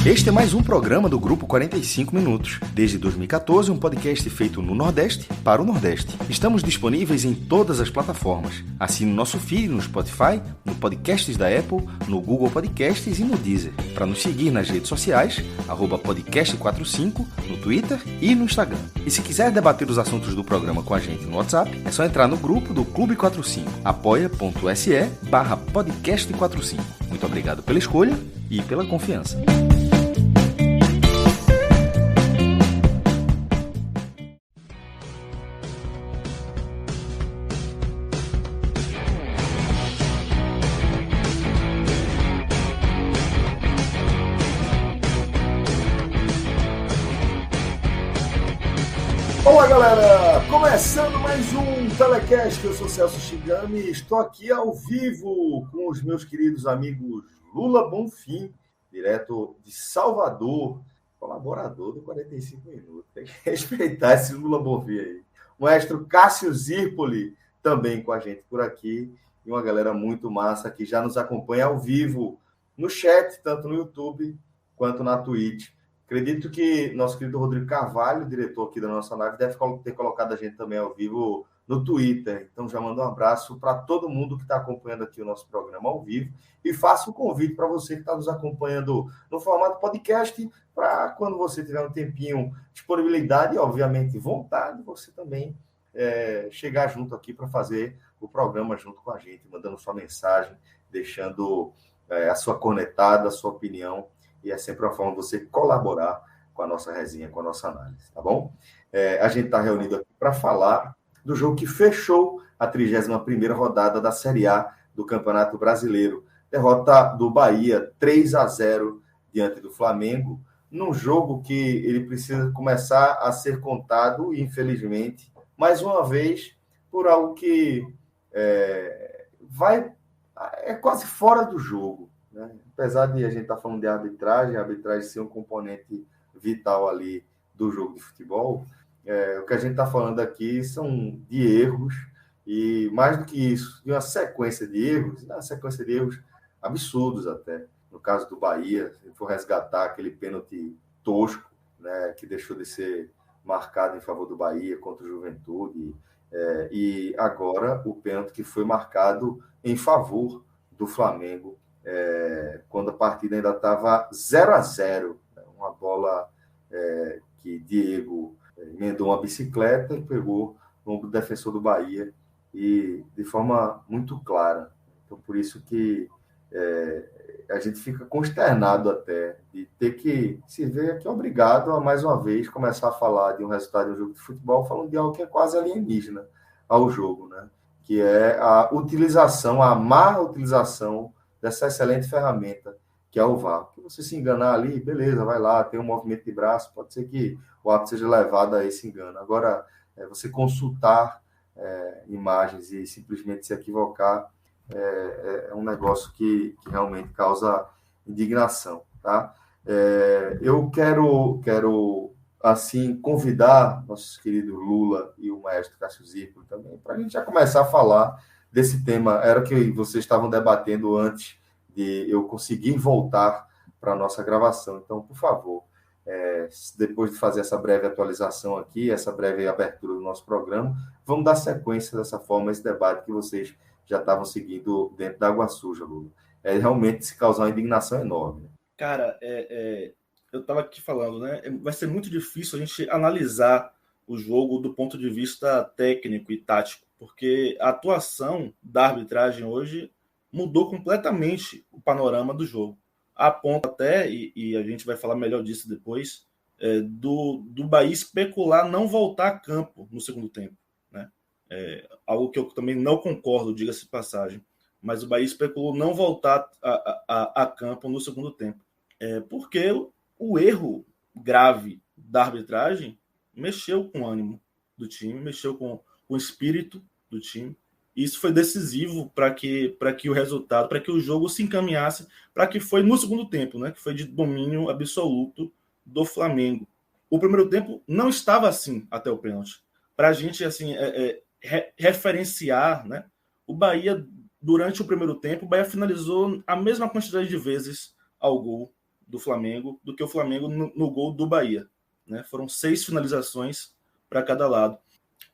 Este é mais um programa do Grupo 45 Minutos. Desde 2014, um podcast feito no Nordeste para o Nordeste. Estamos disponíveis em todas as plataformas. Assine o nosso feed no Spotify, no Podcasts da Apple, no Google Podcasts e no Deezer. Para nos seguir nas redes sociais, @podcast45, no Twitter e no Instagram. E se quiser debater os assuntos do programa com a gente no WhatsApp, é só entrar no grupo do Clube 45, apoia.se/podcast45. Muito obrigado pela escolha e pela confiança. Olá galera, começando mais um Telecast, eu sou Celso Shigami e estou aqui ao vivo com os meus queridos amigos Lula Bonfim, direto de Salvador, colaborador do 45 Minutos, tem que respeitar esse Lula Bonfim aí. O maestro Cássio Zirpoli também com a gente por aqui e uma galera muito massa que já nos acompanha ao vivo no chat, tanto no YouTube quanto na Twitch. Acredito que nosso querido Rodrigo Carvalho, diretor aqui da nossa live, deve ter colocado a gente também ao vivo no Twitter. Então, já mando um abraço para todo mundo que está acompanhando aqui o nosso programa ao vivo. E faço um convite para você que está nos acompanhando no formato podcast, para quando você tiver um tempinho, disponibilidade e, obviamente, vontade, você também chegar junto aqui para fazer o programa junto com a gente, mandando sua mensagem, deixando a sua cornetada, a sua opinião. E é sempre uma forma de você colaborar com a nossa resenha, com a nossa análise, tá bom? A gente está reunido aqui para falar do jogo que fechou a 31ª rodada da Série A do Campeonato Brasileiro. Derrota do Bahia, 3-0 diante do Flamengo, num jogo que ele precisa começar a ser contado, infelizmente, mais uma vez, por algo que é quase fora do jogo, né? Apesar de a gente estar falando de arbitragem, a arbitragem ser um componente vital ali do jogo de futebol, o que a gente está falando aqui são de erros, e mais do que isso, de uma sequência de erros absurdos até. No caso do Bahia, se for resgatar aquele pênalti tosco, né, que deixou de ser marcado em favor do Bahia contra o Juventude, e agora o pênalti que foi marcado em favor do Flamengo, quando a partida ainda estava 0-0, uma bola que Diego emendou uma bicicleta e pegou no ombro do defensor do Bahia, e de forma muito clara. Então, por isso que a gente fica consternado até de ter que se ver aqui obrigado a, mais uma vez, começar a falar de um resultado de um jogo de futebol, falando de algo que é quase alienígena ao jogo, né? Que é a má utilização dessa excelente ferramenta que é o VAR. Se você se enganar ali, beleza, vai lá, tem um movimento de braço, pode ser que o árbitro seja levado a esse engano. Agora, você consultar imagens e simplesmente se equivocar é um negócio que realmente causa indignação, tá? Eu quero assim, convidar nossos queridos Lula e o maestro Cássio Zirpoli também, para a gente já começar a falar desse tema. Era o que vocês estavam debatendo antes de eu conseguir voltar para a nossa gravação. Então, por favor, depois de fazer essa breve atualização aqui, essa breve abertura do nosso programa, vamos dar sequência dessa forma a esse debate que vocês já estavam seguindo dentro da Água Suja, Lula. Realmente se causar uma indignação enorme. Cara, eu estava aqui falando, né? Vai ser muito difícil a gente analisar o jogo do ponto de vista técnico e tático, porque a atuação da arbitragem hoje mudou completamente o panorama do jogo. A ponto até, e a gente vai falar melhor disso depois, do Bahia especular não voltar a campo no segundo tempo, né? Algo que eu também não concordo, diga-se de passagem, mas o Bahia especulou não voltar a campo no segundo tempo. Porque o erro grave da arbitragem mexeu com o ânimo do time, mexeu com o espírito do time. E isso foi decisivo para que o resultado, para que o jogo se encaminhasse, para que foi no segundo tempo, né, que foi de domínio absoluto do Flamengo. O primeiro tempo não estava assim até o pênalti. Para a gente assim, referenciar, né, o Bahia, durante o primeiro tempo, o Bahia finalizou a mesma quantidade de vezes ao gol do Flamengo do que o Flamengo no gol do Bahia, né? Foram 6 finalizações para cada lado.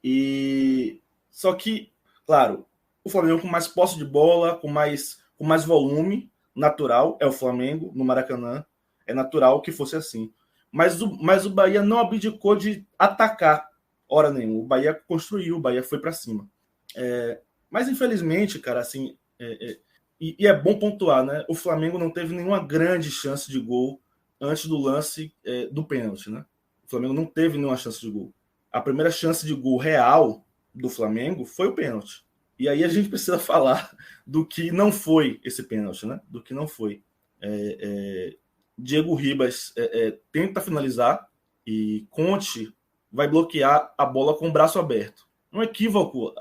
E só que, claro, o Flamengo com mais posse de bola, com mais volume natural, é o Flamengo no Maracanã, é natural que fosse assim. Mas o Bahia não abdicou de atacar hora nenhuma. O Bahia construiu, o Bahia foi para cima. Mas infelizmente, cara, assim, e é bom pontuar, né? O Flamengo não teve nenhuma grande chance de gol antes do lance do pênalti, né? O Flamengo não teve nenhuma chance de gol. A primeira chance de gol real do Flamengo foi o pênalti. E aí a gente precisa falar do que não foi esse pênalti, né? Do que não foi. Diego Ribas tenta finalizar e Conte vai bloquear a bola com o braço aberto. Um equívoco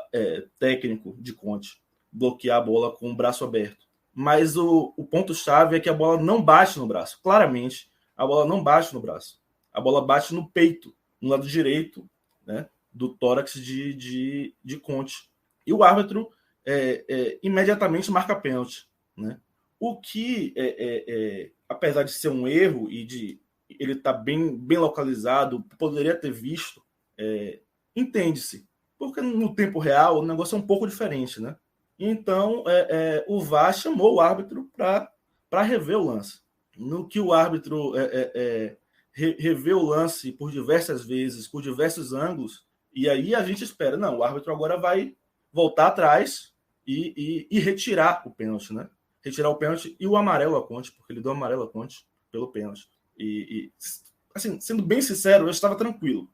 técnico de Conte, bloquear a bola com o braço aberto. Mas o ponto-chave é que a bola não bate no braço. Claramente, a bola não bate no braço. A bola bate no peito, no lado direito, né, do tórax de Conte. E o árbitro imediatamente marca pênalti, né? O que, apesar de ser um erro e de ele estar bem localizado, poderia ter visto, entende-se. Porque no tempo real o negócio é um pouco diferente, né? Então, o VAR chamou o árbitro para rever o lance. No que o árbitro revê o lance por diversas vezes, por diversos ângulos, e aí a gente espera, não, o árbitro agora vai voltar atrás e retirar o pênalti, né? Retirar o pênalti e o amarelo a Conte, porque ele deu amarelo a Conte pelo pênalti. E assim, sendo bem sincero, eu estava tranquilo.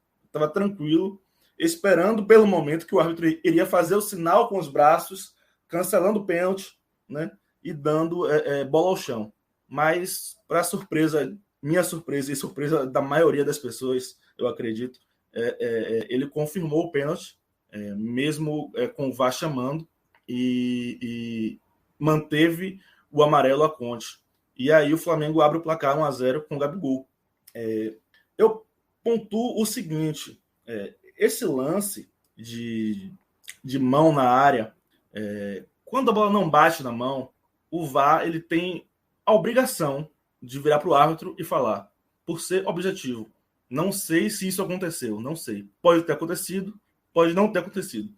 Esperando pelo momento que o árbitro iria fazer o sinal com os braços, cancelando o pênalti, né? E dando bola ao chão. Mas, para surpresa, minha surpresa e surpresa da maioria das pessoas, eu acredito, ele confirmou o pênalti, mesmo com o VAR chamando, e manteve o amarelo a Conte. E aí o Flamengo abre o placar 1-0 com o Gabigol. Eu pontuo o seguinte, esse lance de mão na área, quando a bola não bate na mão, o VAR ele tem a obrigação de virar para o árbitro e falar, por ser objetivo, não sei se isso aconteceu, não sei. Pode ter acontecido, pode não ter acontecido.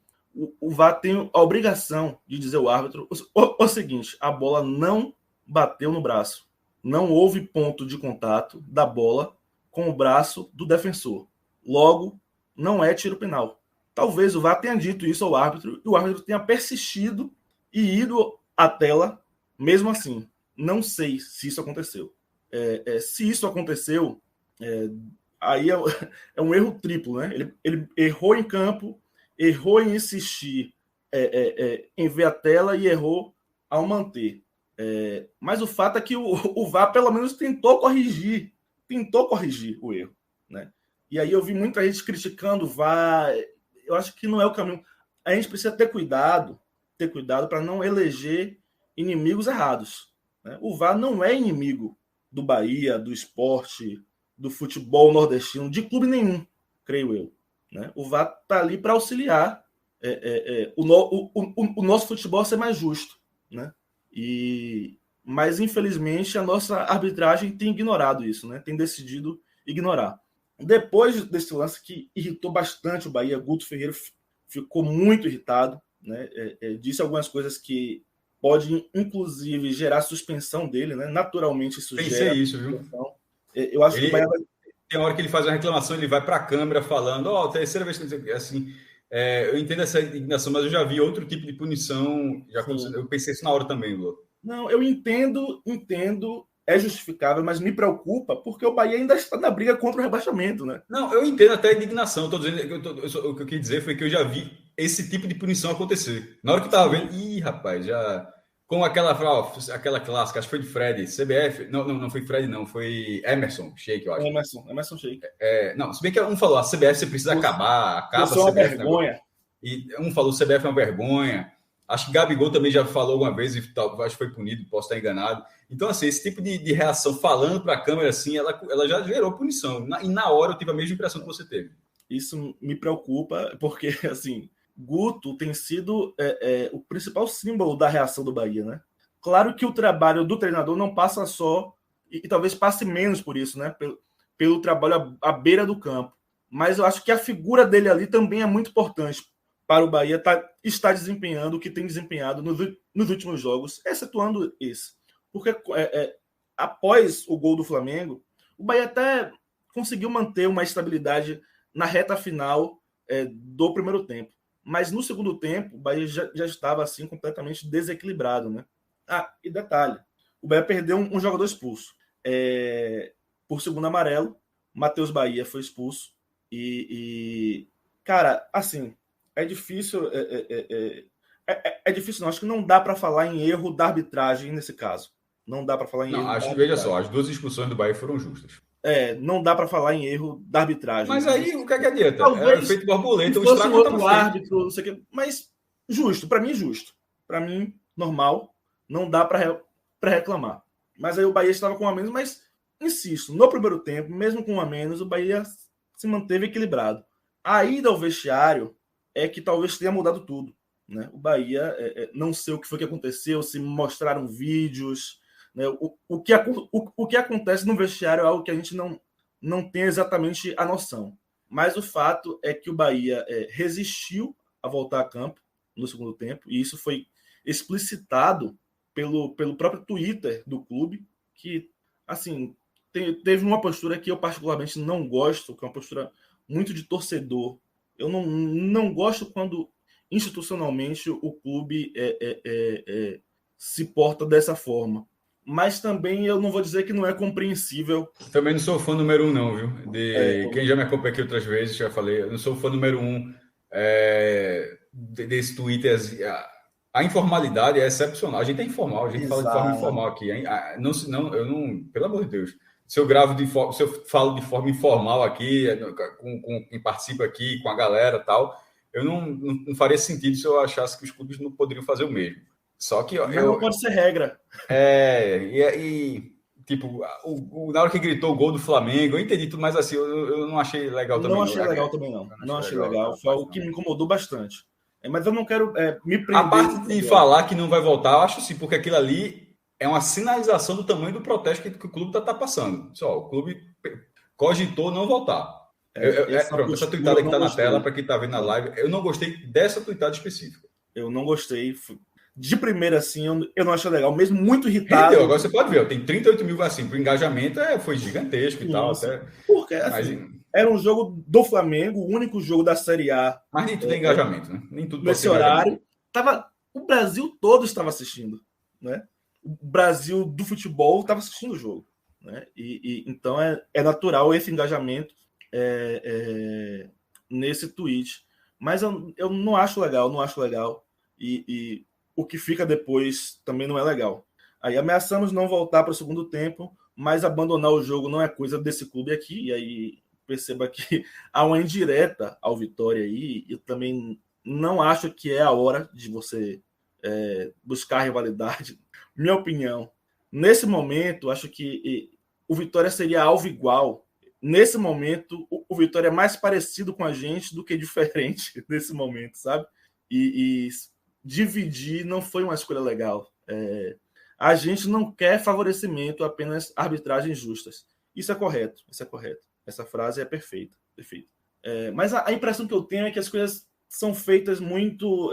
O VAR tem a obrigação de dizer ao árbitro o seguinte, a bola não bateu no braço. Não houve ponto de contato da bola com o braço do defensor. Logo, não é tiro penal. Talvez o VAR tenha dito isso ao árbitro e o árbitro tenha persistido e ido à tela mesmo assim. Não sei se isso aconteceu. Se isso aconteceu, aí é um erro triplo, né? Ele errou em campo, errou em insistir em ver a tela e errou ao manter. Mas o fato é que o VAR pelo menos tentou corrigir o erro, né? E aí eu vi muita gente criticando o VAR. Eu acho que não é o caminho. A gente precisa ter cuidado para não eleger inimigos errados, né? O VAR não é inimigo do Bahia, do Sport, do futebol nordestino, de clube nenhum, creio eu, né? O VAR está ali para auxiliar o nosso futebol a ser mais justo, né? Mas, infelizmente, a nossa arbitragem tem ignorado isso, né? Tem decidido ignorar. Depois desse lance que irritou bastante o Bahia, Guto Ferreira ficou muito irritado, né? Disse algumas coisas que podem, inclusive, gerar suspensão dele, né? Naturalmente, isso gera isso, viu? Eu acho que o Bahia vai... Tem hora que ele faz uma reclamação, ele vai para a câmera falando, terceira vez que assim... eu entendo essa indignação, mas eu já vi outro tipo de punição. Eu pensei isso na hora também, Lula. Não, eu entendo, é justificável, mas me preocupa porque o Bahia ainda está na briga contra o rebaixamento, né? Não, eu entendo até a indignação. Estou dizendo, o que eu quis dizer foi que eu já vi esse tipo de punição acontecer. Na hora que eu estava vendo, rapaz, já... Com aquela clássica, acho que foi de Fred, CBF. Não foi Fred, não, foi Emerson Sheik, eu acho. Emerson Sheik. Não, se bem que um falou, a CBF você precisa acaba a CBF. É uma vergonha. E um falou, CBF é uma vergonha. Acho que Gabigol também já falou alguma vez, e acho que foi punido, posso estar enganado. Então, assim, esse tipo de reação falando para a câmera, assim, ela já gerou punição. E na hora eu tive a mesma impressão que você teve. Isso me preocupa, porque, assim, Guto tem sido o principal símbolo da reação do Bahia, né? Claro que o trabalho do treinador não passa só e talvez passe menos por isso, né? Pelo trabalho à beira do campo. Mas eu acho que a figura dele ali também é muito importante para o Bahia estar desempenhando o que tem desempenhado nos últimos jogos, excetuando esse. Porque após o gol do Flamengo, o Bahia até conseguiu manter uma estabilidade na reta final do primeiro tempo. Mas no segundo tempo, o Bahia já estava assim completamente desequilibrado, né? E detalhe, o Bahia perdeu um jogador expulso. Por segundo amarelo, Matheus Bahia foi expulso. Cara, assim, é difícil. É difícil, não. Acho que não dá para falar em erro da arbitragem nesse caso. Não dá para falar em erro. Não, acho que, veja só, as 2 expulsões do Bahia foram justas. Não dá para falar em erro da arbitragem. Mas aí, o que é que adianta? Talvez é feito borboleta, o estrago outro árbitro, não sei o quê. Mas justo, para mim justo. Para mim, normal. Não dá para reclamar. Mas aí o Bahia estava com um a menos, mas, insisto, no primeiro tempo, mesmo com um a menos, o Bahia se manteve equilibrado. A ida ao vestiário é que talvez tenha mudado tudo, né? O Bahia, não sei o que foi que aconteceu, se mostraram vídeos, né? O que acontece no vestiário é algo que a gente não tem exatamente a noção. Mas o fato é que o Bahia resistiu a voltar a campo no segundo tempo, e isso foi explicitado pelo próprio Twitter do clube, que, assim, teve uma postura que eu particularmente não gosto, que é uma postura muito de torcedor. Eu não gosto quando institucionalmente o clube se porta dessa forma. Mas também eu não vou dizer que não é compreensível. Também não sou fã número 1, não, viu? Quem já me acompanha aqui outras vezes, já falei, eu não sou fã número 1 desse Twitter. A informalidade é excepcional. A gente é informal, a gente fala de forma informal aqui. Eu não, pelo amor de Deus. Se eu falo de forma informal aqui, com quem participa aqui, com a galera e tal, eu não faria sentido se eu achasse que os clubes não poderiam fazer o mesmo. Só que não pode ser regra. Tipo, na hora que gritou o gol do Flamengo, eu entendi tudo, mas assim, eu não achei legal também. Não achei legal também, não. Não achei legal. Foi algo que me incomodou bastante. Mas eu não quero me prender. A parte de falar que não vai voltar, eu acho sim, porque aquilo ali é uma sinalização do tamanho do protesto que o clube está passando. Só, o clube cogitou não voltar. Essa tuitada que está na tela, para quem está vendo na live, eu não gostei dessa tuitada específica. Eu não gostei. De primeira, assim, eu não achei legal, mesmo muito irritado. Agora você pode ver, tem 38 mil, assim, o engajamento foi gigantesco e tal. Até... Porque, assim, era um jogo do Flamengo, o único jogo da Série A. Mas nem tudo é engajamento, né? Nem tudo nesse horário. O Brasil todo estava assistindo, né? O Brasil do futebol estava assistindo o jogo, né? Então é natural esse engajamento nesse tweet. Mas eu não acho legal, e o que fica depois também não é legal. Aí ameaçamos não voltar para o segundo tempo, mas abandonar o jogo não é coisa desse clube aqui, e aí perceba que há uma indireta ao Vitória aí. Eu também não acho que é a hora de você buscar rivalidade. Minha opinião, nesse momento, acho que o Vitória seria alvo igual. Nesse momento, o Vitória é mais parecido com a gente do que diferente nesse momento, sabe? E dividir não foi uma escolha legal. A gente não quer favorecimento, apenas arbitragens justas. Isso é correto. Essa frase é perfeita. Mas a impressão que eu tenho é que as coisas são feitas muito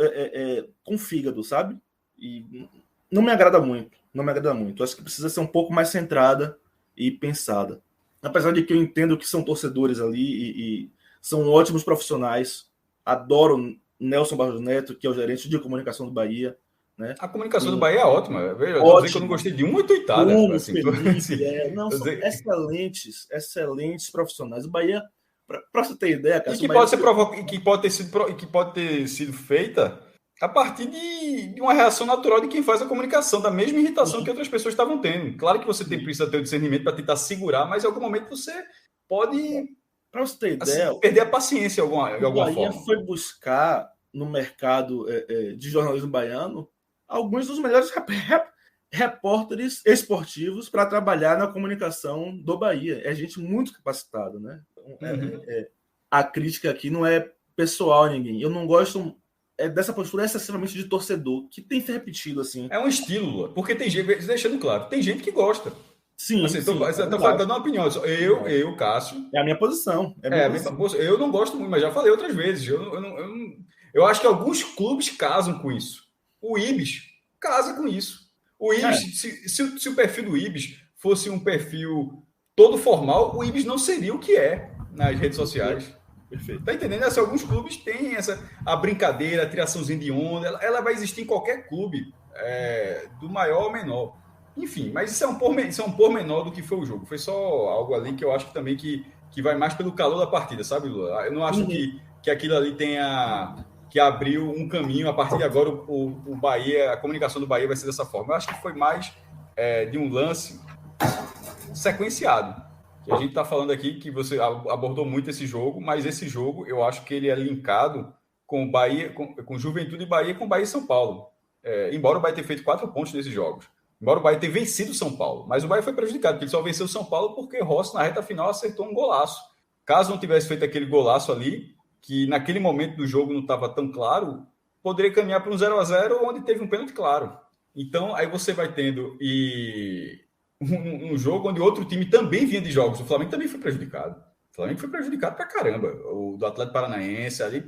com fígado, sabe? E não me agrada muito. Acho que precisa ser um pouco mais centrada e pensada. Apesar de que eu entendo que são torcedores ali e são ótimos profissionais. Adoro Nelson Barros Neto, que é o gerente de comunicação do Bahia. Né? A comunicação do Bahia é ótima. Veja, eu dizendo que eu não gostei de uma tuitada. São excelentes profissionais. O Bahia, para você ter ideia, cara, que pode ter sido feita a partir de uma reação natural de quem faz a comunicação, da mesma irritação que outras pessoas estavam tendo. Claro que você precisa ter o discernimento para tentar segurar, mas em algum momento você pode, para você ter ideia, perder a paciência de alguma forma. O Bahia foi buscar no mercado de jornalismo baiano alguns dos melhores repórteres esportivos para trabalhar na comunicação do Bahia. É gente muito capacitada, né? A crítica aqui não é pessoal a ninguém. Eu não gosto dessa postura excessivamente de torcedor, que tem se repetido assim. É um estilo, porque tem gente, deixando claro, tem gente que gosta. Sim, assim, sim. Estou dando uma opinião. Eu, Cássio... É a minha posição. Eu não gosto muito, mas já falei outras vezes. Eu acho que alguns clubes casam com isso. O Ibis casa com isso. O Ibis, se o perfil do Ibis fosse um perfil todo formal, o Ibis não seria o que é nas redes sociais. Perfeito. Tá entendendo? Assim, alguns clubes têm a brincadeira, a tiraçãozinha de onda. Ela vai existir em qualquer clube, do maior ao menor. Enfim, mas isso é um pormenor do que foi o jogo. Foi só algo ali que eu acho que também que vai mais pelo calor da partida, sabe, Lula? Eu não acho que aquilo ali que abriu um caminho. A partir de agora, o Bahia, a comunicação do Bahia vai ser dessa forma. Eu acho que foi mais de um lance sequenciado. Que a gente está falando aqui que você abordou muito esse jogo, mas esse jogo eu acho que ele é linkado com Bahia, com Juventude e Bahia, com Bahia e São Paulo. Embora o Bahia tenha feito 4 pontos nesses jogos. Embora o Bahia tenha vencido o São Paulo. Mas o Bahia foi prejudicado, porque ele só venceu o São Paulo porque Rossi, na reta final, acertou um golaço. Caso não tivesse feito aquele golaço ali, que naquele momento do jogo não estava tão claro, poderia caminhar para um 0-0, onde teve um pênalti claro. Então, aí você vai tendo um jogo onde outro time também vinha de jogos. O Flamengo também foi prejudicado. O Flamengo foi prejudicado pra caramba. O do Atlético Paranaense, ali,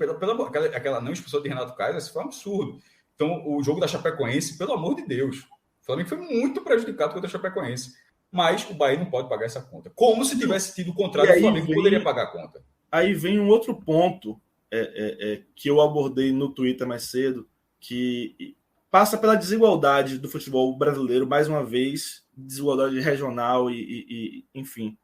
aquela não expulsão de Renato Kaiser, isso foi um absurdo. Então, o jogo da Chapecoense, pelo amor de Deus, o Flamengo foi muito prejudicado contra a Chapecoense. Mas o Bahia não pode pagar essa conta. Como se tivesse tido o contrário, o Flamengo poderia pagar a conta. Aí vem um outro ponto que eu abordei no Twitter mais cedo, que passa pela desigualdade do futebol brasileiro, mais uma vez, desigualdade regional enfim.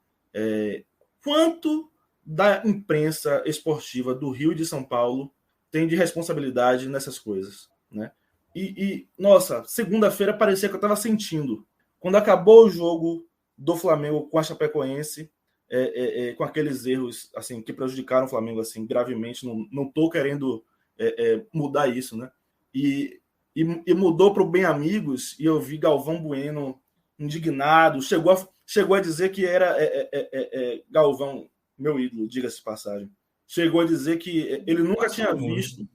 Quanto da imprensa esportiva do Rio e de São Paulo tem de responsabilidade nessas coisas, né? Nossa, segunda-feira parecia que eu estava sentindo. Quando acabou o jogo do Flamengo com a Chapecoense, com aqueles erros assim, que prejudicaram o Flamengo assim, gravemente, não estou querendo mudar isso, né? E mudou para o Bem Amigos, e eu vi Galvão Bueno indignado, chegou a dizer que era Galvão, meu ídolo, diga-se de passagem, chegou a dizer que ele nunca tinha visto,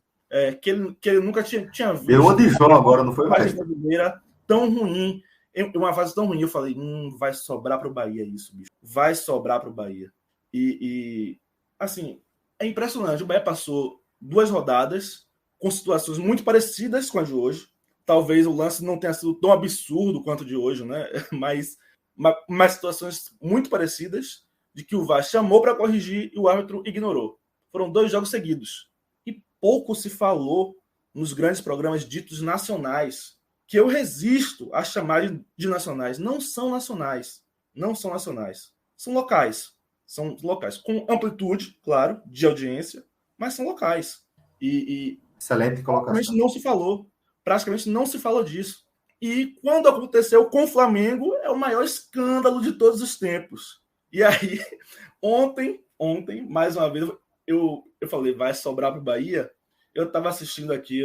que ele nunca tinha visto. Eu de João agora, não foi mais? Brasileira tão ruim, uma fase tão ruim. Eu falei, vai sobrar para o Bahia isso, bicho. Vai sobrar para o Bahia. Assim, é impressionante. O Bahia passou 2 rodadas com situações muito parecidas com a de hoje. Talvez o lance não tenha sido tão absurdo quanto o de hoje, né? Mas situações muito parecidas, de que o VAR chamou para corrigir e o árbitro ignorou. Foram 2 jogos seguidos. E pouco se falou nos grandes programas ditos nacionais, que eu resisto a chamar de nacionais. Não são nacionais. Não são nacionais. São locais. São locais. Com amplitude, claro, de audiência, mas são locais. Excelente colocação. Praticamente não se falou disso. E quando aconteceu com o Flamengo, é o maior escândalo de todos os tempos. E aí, ontem, mais uma vez, eu falei, vai sobrar para o Bahia. Eu estava assistindo aqui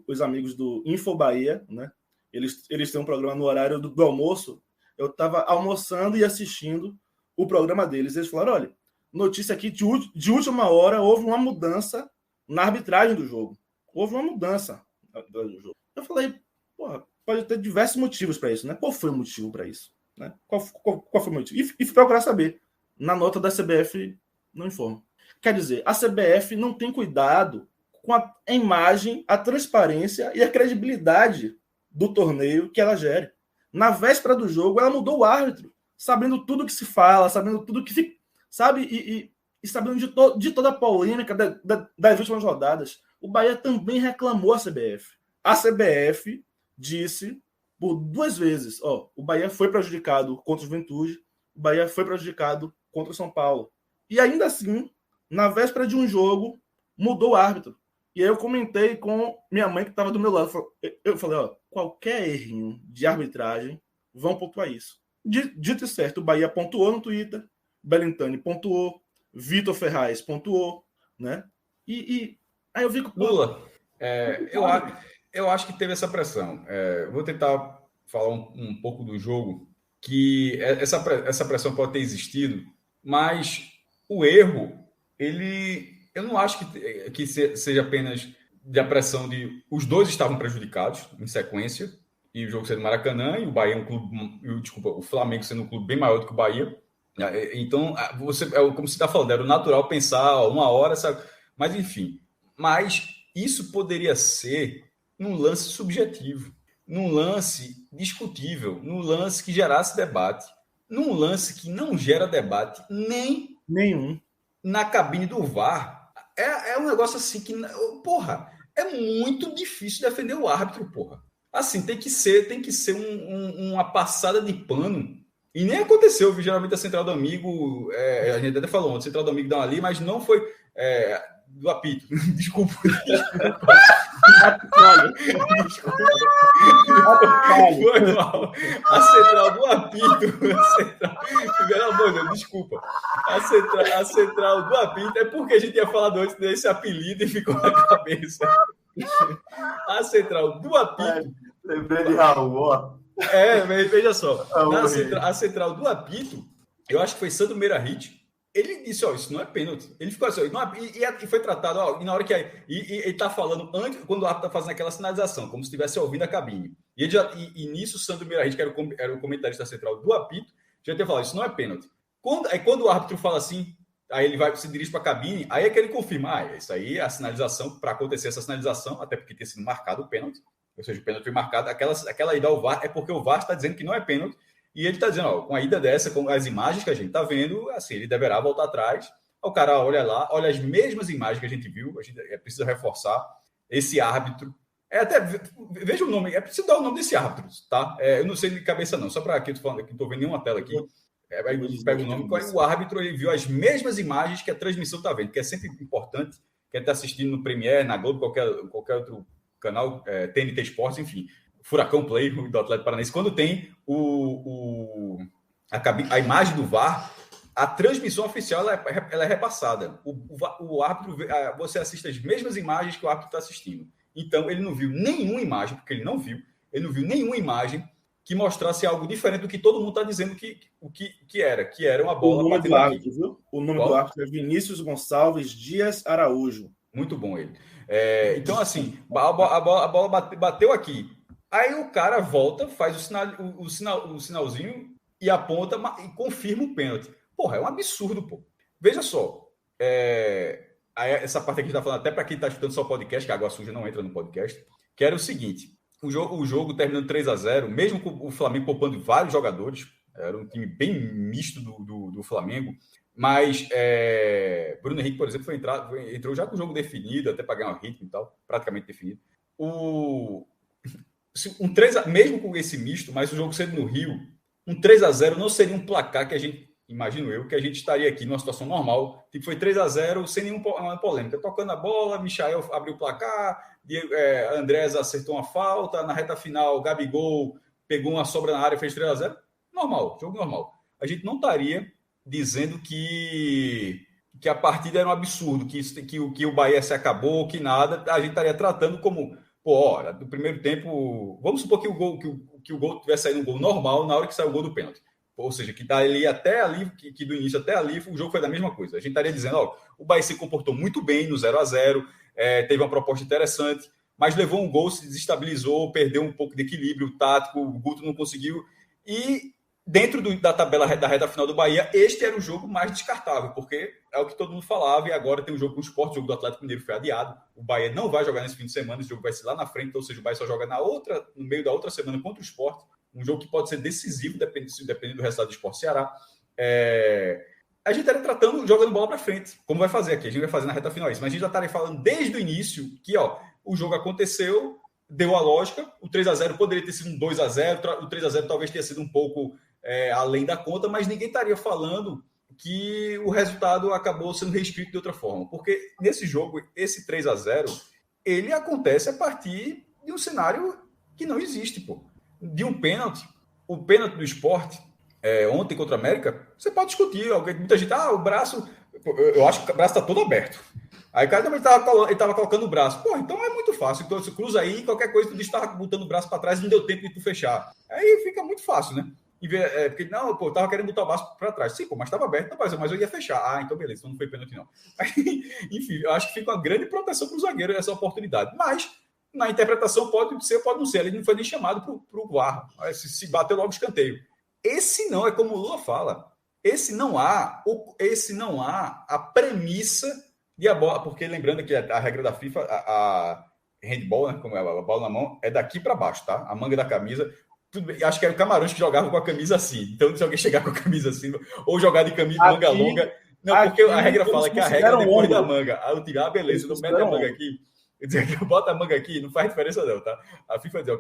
os amigos do Info Bahia, né? Eles têm um programa no horário do almoço. Eu estava almoçando e assistindo o programa deles. Eles falaram, olha, notícia aqui de última hora, houve uma mudança na arbitragem do jogo. Houve uma mudança na arbitragem do jogo. Eu falei, porra, pode ter diversos motivos para isso, né? Qual foi o motivo para isso? Né? Qual foi o motivo? E fui procurar saber. Na nota da CBF, não informa. Quer dizer, a CBF não tem cuidado com a imagem, a transparência e a credibilidade do torneio que ela gere. Na véspera do jogo, ela mudou o árbitro, sabendo tudo que se fala, sabendo tudo que se... Sabe? E sabendo de toda a polêmica das últimas rodadas. O Bahia também reclamou a CBF. A CBF disse por 2 vezes, o Bahia foi prejudicado contra o Juventude, o Bahia foi prejudicado contra o São Paulo. E ainda assim, na véspera de um jogo, mudou o árbitro. E aí eu comentei com minha mãe que estava do meu lado. Eu falei, qualquer errinho de arbitragem, vão pontuar isso. Dito e certo, o Bahia pontuou no Twitter, Belintani pontuou, Vitor Ferraz pontuou, né? E aí eu vi que... Lula, eu acho que teve essa pressão. Vou tentar falar um pouco do jogo, que essa pressão pode ter existido, mas o erro, eu não acho que seja apenas da pressão de... Os dois estavam prejudicados em sequência, e o jogo sendo Maracanã, e o Bahia é um clube, o Flamengo sendo um clube bem maior do que o Bahia. Então, como você está falando, era o natural pensar uma hora, sabe? Mas, enfim. Mas isso poderia ser num lance subjetivo, num lance discutível, num lance que gerasse debate, num lance que não gera debate nenhum na cabine do VAR. É um negócio assim que, porra, é muito difícil defender o árbitro, porra. Assim, tem que ser uma passada de pano. E nem aconteceu, geralmente a central do amigo, a gente até falou, a central do amigo dá uma ali, mas não foi do apito. Desculpa. Foi mal. A central do apito. Pelo amor de Deus, desculpa. A central do apito é porque a gente tinha falado antes desse apelido e ficou na cabeça. A central do apito. Lembrei de Raul, ó. Veja só. A central do apito, eu acho que foi Sandro Meirahit. Ele disse, isso não é pênalti. Ele ficou assim, e foi tratado, e na hora que ele tá falando antes, quando o árbitro tá fazendo aquela sinalização, como se estivesse ouvindo a cabine. E nisso o Sandro Meirahit, que era o comentarista central do apito, já tinha falado, isso não é pênalti. Quando o árbitro fala assim, aí ele se dirige para a cabine, aí é que ele confirma, isso aí é a sinalização, para acontecer essa sinalização, até porque tinha sido marcado o pênalti, ou seja, o pênalti foi marcado, aquela ida ao VAR é porque o VAR está dizendo que não é pênalti, e ele está dizendo, com a ida dessa, com as imagens que a gente está vendo, assim, ele deverá voltar atrás. O cara olha lá, olha as mesmas imagens que a gente viu, a gente precisa reforçar esse árbitro. Veja o nome, é preciso dar o nome desse árbitro, tá? Eu não sei de cabeça não, só para aqui, estou falando aqui, não estou vendo nenhuma tela aqui. Pega o nome, o árbitro ele viu as mesmas imagens que a transmissão está vendo, que é sempre importante, quem está assistindo no Premiere, na Globo, qualquer outro canal, TNT Esportes, enfim, Furacão Play do Atlético Paranaense, quando tem a imagem do VAR, a transmissão oficial ela é repassada. O árbitro, você assiste as mesmas imagens que o árbitro está assistindo. Então, ele não viu nenhuma imagem, porque ele não viu nenhuma imagem que mostrasse algo diferente do que todo mundo está dizendo que era uma bola. O nome do árbitro, viu? O nome do árbitro é Vinícius Gonçalves Dias Araújo. Muito bom ele. Então, assim, a bola bateu aqui. Aí o cara volta, faz o sinalzinho e aponta e confirma o pênalti. Porra, é um absurdo, pô. Veja só. Essa parte aqui a gente está falando até para quem está escutando só o podcast, que a Água Suja não entra no podcast, que era o seguinte. O jogo terminando 3-0, mesmo com o Flamengo poupando vários jogadores, era um time bem misto do Flamengo, mas Bruno Henrique, por exemplo, entrou já com o jogo definido, até para ganhar um ritmo e tal, praticamente definido. Mesmo com esse misto, mas o jogo sendo no Rio, um 3-0 não seria um placar que a gente, imagino eu, que a gente estaria aqui numa situação normal, tipo foi 3-0 sem nenhuma polêmica, tocando a bola, Michael abriu o placar, Andrés acertou uma falta, na reta final o Gabigol pegou uma sobra na área e fez 3-0, normal, jogo normal. A gente não estaria dizendo que a partida era um absurdo, que o Bahia se acabou, que nada, a gente estaria tratando como, do primeiro tempo, vamos supor que o gol tivesse saído um gol normal na hora que saiu o gol do pênalti. Ou seja, que dali até ali, que do início até ali, o jogo foi da mesma coisa. A gente estaria dizendo, o Bahia se comportou muito bem no 0-0, teve uma proposta interessante, mas levou um gol, se desestabilizou, perdeu um pouco de equilíbrio tático, o Guto não conseguiu. E dentro da tabela da reta final do Bahia, este era o jogo mais descartável, porque é o que todo mundo falava, e agora tem um jogo com o Sport, o jogo do Atlético Mineiro foi adiado, o Bahia não vai jogar nesse fim de semana, esse jogo vai ser lá na frente, então, ou seja, o Bahia só joga no meio da outra semana contra o Sport, um jogo que pode ser decisivo, dependendo do resultado do Sport Ceará. A gente estaria tratando, jogando bola para frente, como vai fazer aqui, a gente vai fazer na reta final isso, mas a gente já estaria falando desde o início que o jogo aconteceu, deu a lógica, o 3-0 poderia ter sido um 2-0, o 3-0 talvez tenha sido um pouco além da conta, mas ninguém estaria falando que o resultado acabou sendo reescrito de outra forma, porque nesse jogo, esse 3-0, ele acontece a partir de um cenário que não existe, pô. De um pênalti, o pênalti do Sport, ontem contra a América, você pode discutir, muita gente, o braço, eu acho que o braço está todo aberto. Aí o cara também estava colocando o braço. Então é muito fácil. Então você cruza aí, qualquer coisa, tu diz que estava botando o braço para trás e não deu tempo de tu fechar. Aí fica muito fácil, né? Porque, eu estava querendo botar o braço para trás. Sim, mas estava aberto, mas eu ia fechar. Então beleza, então não foi pênalti não. Aí, enfim, eu acho que fica uma grande proteção para o zagueiro essa oportunidade. Mas Na interpretação pode ser, pode não ser. Ele não foi nem chamado para o VAR. Se bateu logo o escanteio. Esse não, é como o Lula fala. Esse não há a premissa de a bola, porque lembrando que a regra da FIFA, a handball, né, como é a bola na mão, é daqui para baixo, tá? A manga da camisa. Acho que era o Camarões que jogava com a camisa assim. Então, se alguém chegar com a camisa assim, ou jogar de camisa manga longa. Não, porque a regra fala que a regra é depois da manga. Aí eu digo, beleza, não mete a manga aqui. Eu digo que bota a manga aqui, não faz diferença não, tá? A FIFA diz,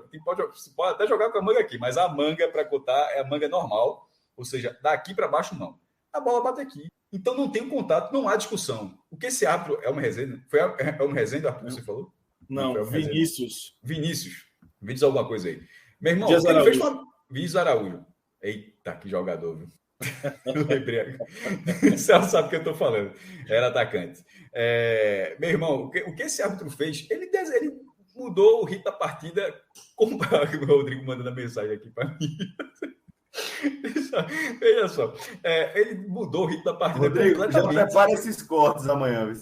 você pode até jogar com a manga aqui, mas a manga para cotar é a manga normal, ou seja, daqui para baixo não. A bola bate aqui. Então não tem contato, não há discussão. O que esse árbitro é uma resenha? Foi uma resenha, Arthur, você falou? Não, Vinícius. Vinícius alguma coisa aí. Meu irmão, ele fez uma... Vinícius Araújo. Eita, que jogador, viu? Eu lembrei. Você sabe o que eu estou falando. Era atacante. Meu irmão, o que esse árbitro fez? Ele mudou o ritmo da partida. Como o Rodrigo mandando a mensagem aqui para mim. Veja só. Ele mudou o ritmo da partida. Rodrigo, já prepara esses cortes amanhã.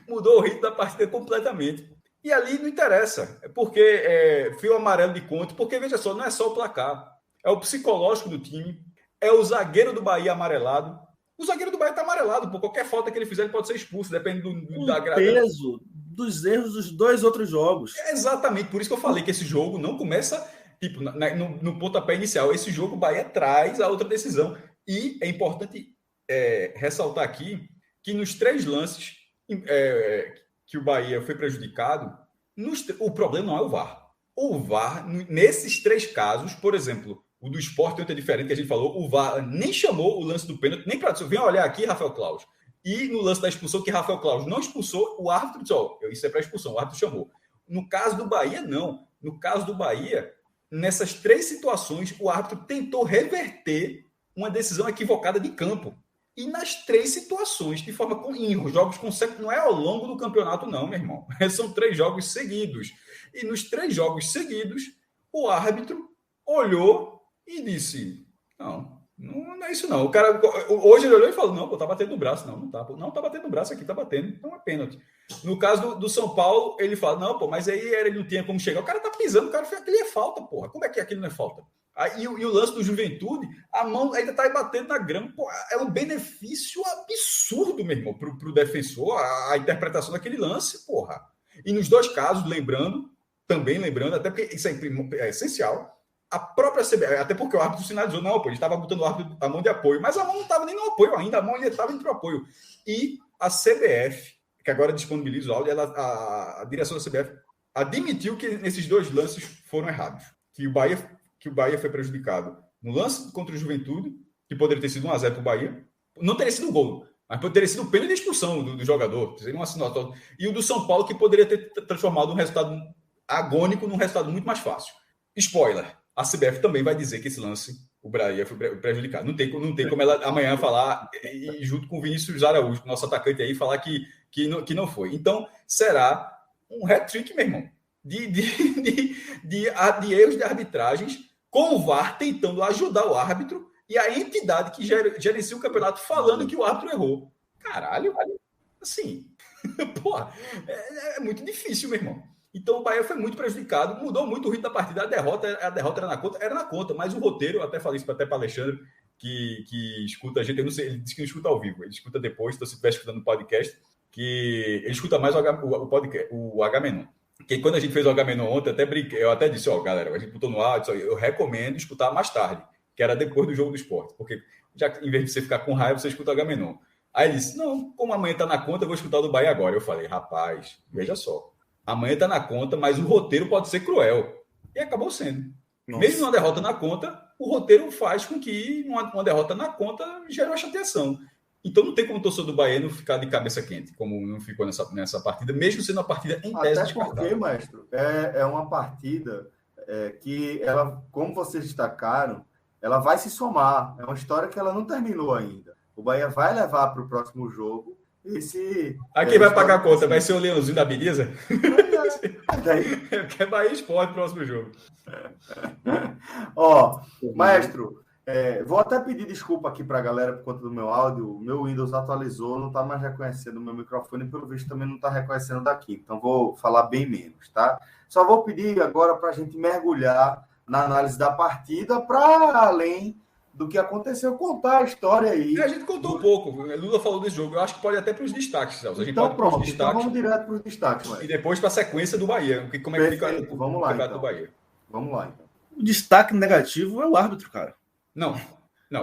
Mudou o ritmo da partida completamente. E ali não interessa. Porque fio amarelo de conta. Porque, veja só, não é só o placar. É o psicológico do time, é o zagueiro do Bahia amarelado. O zagueiro do Bahia está amarelado, por qualquer falta que ele fizer, ele pode ser expulso, depende da grade. O peso dos erros dos 2 outros jogos. Exatamente, por isso que eu falei que esse jogo não começa tipo no pontapé inicial. Esse jogo o Bahia traz a outra decisão. E é importante ressaltar aqui que nos 3 lances que o Bahia foi prejudicado, o problema não é o VAR. O VAR, nesses 3 casos, por exemplo, o do Sport é diferente, que a gente falou, o VAR nem chamou o lance do pênalti, nem para vem olhar aqui, Rafael Claus. E no lance da expulsão, que Rafael Claus não expulsou, o árbitro disse, isso é para expulsão, o árbitro chamou. No caso do Bahia, não. No caso do Bahia, nessas 3 situações, o árbitro tentou reverter uma decisão equivocada de campo. E nas 3 situações, de forma em jogos consecutivos, não é ao longo do campeonato, não, meu irmão. São 3 jogos seguidos. E nos 3 jogos seguidos, o árbitro olhou e disse: não é isso não. O cara, hoje ele olhou e falou: não, tá batendo no braço. Não tá. Não tá batendo no braço aqui, tá batendo. Então é pênalti. No caso do São Paulo, ele fala: não, mas aí ele não tinha como chegar. O cara tá pisando, o cara fez aquilo é falta, porra. Como é que aquilo não é falta? E o lance do Juventude, a mão ainda tá aí batendo na grama. Pô, é um benefício absurdo, meu irmão, pro defensor, a interpretação daquele lance, porra. E nos 2 casos, também lembrando, até porque isso é essencial, a própria CBF, até porque o árbitro sinalizou, não, ele estava botando a mão de apoio, mas a mão não estava nem no apoio ainda, a mão ainda estava entre o apoio. E a CBF, que agora disponibiliza o áudio, a direção da CBF admitiu que esses 2 lances foram errados, que o Bahia foi prejudicado no lance contra o Juventude, que poderia ter sido 1-0 para o Bahia, não teria sido gol, mas poderia ter sido pênalti de expulsão do jogador, seria uma assinatura. E o do São Paulo, que poderia ter transformado um resultado agônico num resultado muito mais fácil. Spoiler, a CBF também vai dizer que esse lance, o Bahia foi prejudicado. Não tem como ela amanhã falar, e junto com o Vinícius Araújo, nosso atacante aí, falar que não foi. Então, será um hat-trick, meu irmão, de erros de arbitragens, com o VAR tentando ajudar o árbitro e a entidade que gerencia o campeonato falando que o árbitro errou. Caralho, assim, porra, é muito difícil, meu irmão. Então o Bahia foi muito prejudicado, mudou muito o ritmo da partida, a derrota era na conta, mas o roteiro, eu até falei isso até para Alexandre, que escuta a gente, eu não sei, ele disse que não escuta ao vivo, ele escuta depois, então se estiver escutando o podcast, que ele escuta mais o podcast, o Agamenon. Porque quando a gente fez o Agamenon ontem, eu até disse, galera, a gente botou no ar, eu recomendo escutar mais tarde, que era depois do jogo do Sport, porque já em vez de você ficar com raiva, você escuta o Agamenon. Aí ele disse, não, como amanhã está na conta, eu vou escutar o do Bahia agora. Eu falei, rapaz, veja só, amanhã está na conta, mas o roteiro pode ser cruel. E acabou sendo. Nossa. Mesmo uma derrota na conta, o roteiro faz com que uma derrota na conta gere uma chateação. Então não tem como o torcedor do Bahia não ficar de cabeça quente, como não ficou nessa partida, mesmo sendo uma partida em tese descartável. Até porque, maestro, é uma partida que ela, como vocês destacaram, ela vai se somar. É uma história que ela não terminou ainda. O Bahia vai levar para o próximo jogo esse... Quem vai pagar a conta? Vai ser o Leãozinho da Beleza? É Bahia Sport próximo jogo. Maestro, Vou até pedir desculpa aqui para a galera por conta do meu áudio. O meu Windows atualizou, não está mais reconhecendo o meu microfone, pelo visto também não está reconhecendo daqui. Então, vou falar bem menos, tá? Só vou pedir agora para a gente mergulhar na análise da partida, para além do que aconteceu, contar a história aí. A gente contou um pouco. Lula falou desse jogo. Eu acho que pode até para os destaques, Celso. A gente Então, pode pronto. destaques, Então, vamos direto para os destaques. E depois para a sequência do Bahia. Como é que fica o vamos lá, campeonato então. do Bahia? Vamos lá, então. O destaque negativo é o árbitro, cara. Não,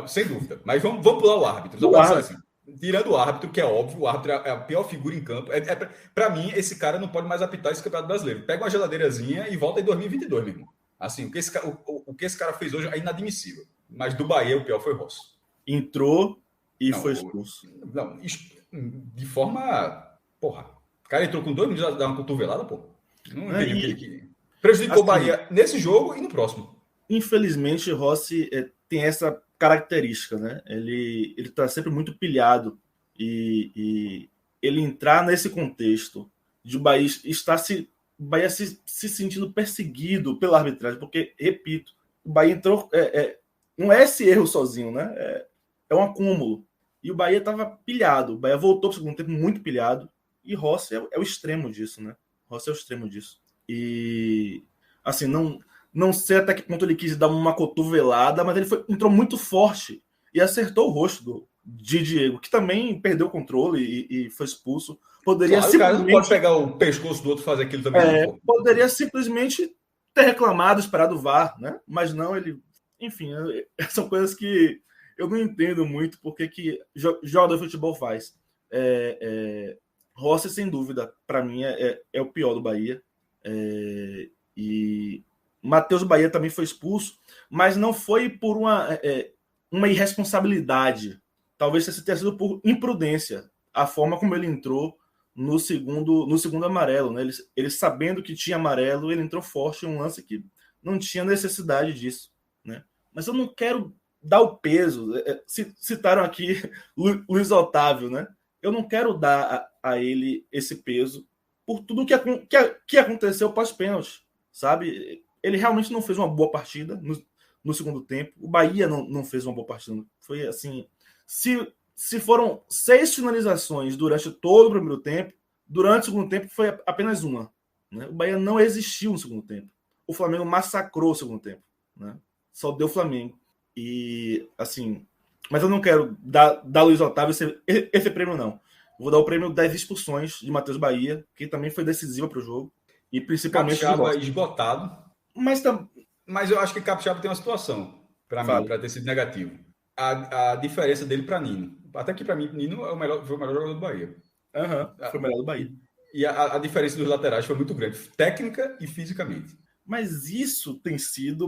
sem dúvida. Mas vamos pular o árbitro. Assim, tirando o árbitro, que é óbvio, o árbitro é a pior figura em campo. Para mim, esse cara não pode mais apitar esse campeonato brasileiro. Pega uma geladeirazinha e volta em 2022, meu irmão. Assim, o que esse cara fez hoje é inadmissível. Mas do Bahia, o pior foi o Rossi. Entrou e foi expulso. Não, de forma... Porra. O cara entrou com 2 minutos a dar uma cotovelada, pô. Não entendi o que prejudicou assim, o Bahia nesse jogo e no próximo. Infelizmente, o Rossi tem essa característica, né? Ele tá sempre muito pilhado. E ele entrar nesse contexto de o Bahia se sentindo perseguido pela arbitragem, porque, repito, o Bahia entrou... não é esse erro sozinho, né? É um acúmulo. E o Bahia estava pilhado. O Bahia voltou para o segundo tempo muito pilhado. E Rossi é o extremo disso, né? Rossi é o extremo disso. E, assim, não sei até que ponto ele quis dar uma cotovelada, mas ele entrou muito forte e acertou o rosto de Diego, que também perdeu o controle e foi expulso. Poderia claro, simplesmente... O cara não pode pegar o pescoço do outro e fazer aquilo também. Poderia simplesmente ter reclamado, esperado o VAR, né? Mas não, ele... Enfim, são coisas que eu não entendo muito porque que jogador de futebol faz. Rossi, sem dúvida, para mim, é o pior do Bahia. E Matheus Bahia também foi expulso, mas não foi por uma irresponsabilidade. Talvez tenha sido por imprudência. A forma como ele entrou no segundo amarelo, né? Ele sabendo que tinha amarelo, ele entrou forte em um lance que não tinha necessidade disso, né? Mas eu não quero dar o peso. Citaram aqui Luiz Otávio, né? Eu não quero dar a ele esse peso por tudo que aconteceu pós-pênalti, sabe? Ele realmente não fez uma boa partida no segundo tempo. O Bahia não fez uma boa partida. Foi assim... Se foram 6 finalizações durante todo o primeiro tempo, durante o segundo tempo foi apenas uma, né? O Bahia não existiu no segundo tempo. O Flamengo massacrou o segundo tempo, né? Só deu Flamengo. E, assim... Mas eu não quero dar Luiz Otávio esse prêmio, não. Eu vou dar o prêmio das expulsões de Matheus Bahia, que também foi decisiva para o jogo. E principalmente... Capixaba esgotado. Mas eu acho que Capixaba tem uma situação, para mim, para ter sido negativo. A diferença dele para Nino. Até que para mim, Nino foi o melhor jogador do Bahia. Foi o melhor do Bahia. E a diferença dos laterais foi muito grande, técnica e fisicamente. Mas isso tem sido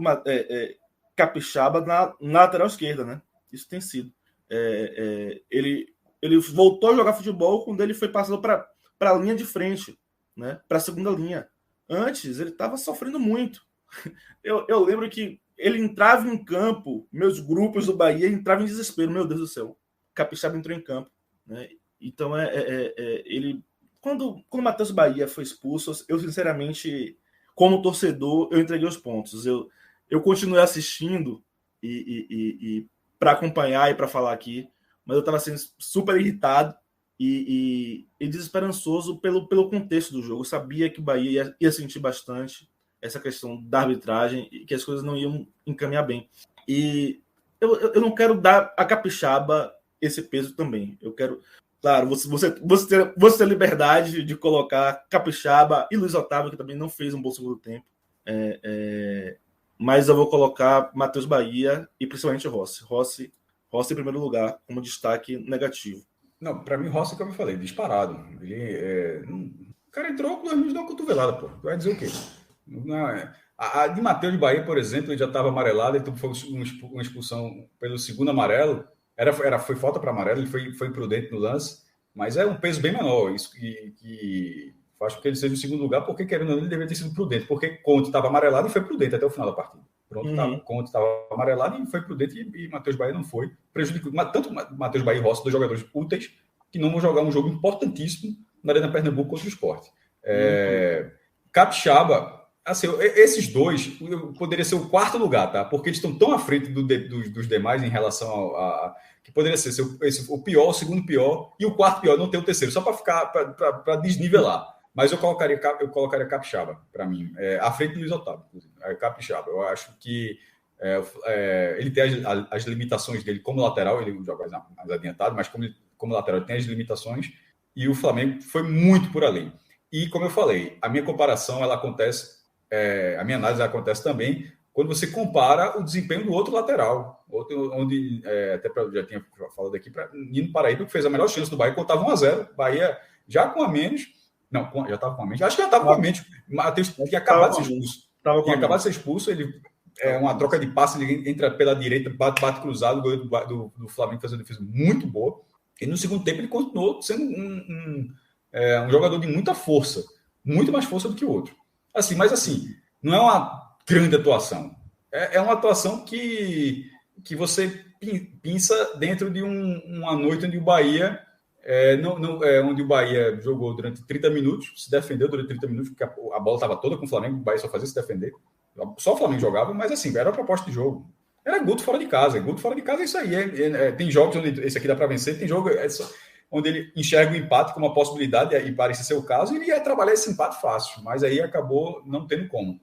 Capixaba na lateral esquerda, né? Isso tem sido. Ele voltou a jogar futebol quando ele foi passado para a linha de frente, né? Para a segunda linha. Antes, ele estava sofrendo muito. Eu lembro que ele entrava em campo, meus grupos do Bahia entravam em desespero. Meu Deus do céu, Capixaba entrou em campo, né? Então, ele... Quando o Matheus Bahia foi expulso, eu sinceramente, como torcedor, eu entreguei os pontos. Eu continuei assistindo e para acompanhar e para falar aqui, mas eu estava sendo super irritado e desesperançoso pelo contexto do jogo. Eu sabia que o Bahia ia sentir bastante essa questão da arbitragem e que as coisas não iam encaminhar bem. E eu não quero dar a Capixaba esse peso também. Eu quero... Claro, você ter liberdade de colocar Capixaba e Luiz Otávio, que também não fez um bom segundo tempo. Mas eu vou colocar Matheus Bahia e principalmente Rossi em primeiro lugar, como destaque negativo. Não, para mim, Rossi, como eu falei, disparado. O cara entrou com 2 minutos de uma cotovelada, pô. Vai dizer o quê? A de Matheus de Bahia, por exemplo, ele já estava amarelado, então foi uma expulsão pelo segundo amarelo. Foi falta para amarelo, ele foi imprudente no lance, mas é um peso bem menor. Isso que faz com que ele seja o segundo lugar, porque querendo ou não, ele deveria ter sido prudente, porque Conte estava amarelado e foi prudente até o final da partida. Conte estava amarelado e foi prudente, e Matheus Bahia não foi. Prejudicou tanto Matheus Bahia e Rossi, 2 jogadores úteis, que não vão jogar um jogo importantíssimo na Arena Pernambuco contra o Sport. Capixaba assim, esses dois poderia ser o quarto lugar, tá? Porque eles estão tão à frente dos demais em relação que poderia ser o pior, o segundo pior e o quarto pior, não ter o terceiro, só para ficar para desnivelar. Mas eu colocaria Capixaba, para mim, à frente do Luiz Otávio, inclusive. Capixaba. Eu acho que ele tem as limitações dele como lateral, ele joga mais adiantado, mas como lateral ele tem as limitações, e o Flamengo foi muito por além. E, como eu falei, a minha comparação, ela acontece, a minha análise acontece também quando você compara o desempenho do outro lateral, onde, até já tinha falado aqui, para Nino Paraíba, que fez a melhor chance do Bahia, quando estava 1-0, Bahia já com a menos, não, já estava com a menos, acho que já estava com a menos, Matheus tinha acabado de ser expulso. Tinha acabado de ser expulso, ele uma troca de passe, ele entra pela direita, bate cruzado, o goleiro do Flamengo fazendo uma defesa muito boa, e no segundo tempo ele continuou sendo um jogador de muita força, muito mais força do que o outro. Assim, mas assim, não é uma grande atuação. É uma atuação que você pensa dentro de uma noite onde o Bahia onde o Bahia jogou durante 30 minutos, se defendeu durante 30 minutos, porque a bola estava toda com o Flamengo, o Bahia só fazia se defender. Só o Flamengo jogava, mas assim, era a proposta de jogo. Era Guto fora de casa. Guto fora de casa é isso aí. Tem jogos onde esse aqui dá para vencer, tem jogo onde ele enxerga o empate como uma possibilidade, e parece ser o caso, e ele ia trabalhar esse empate fácil, mas aí acabou não tendo como.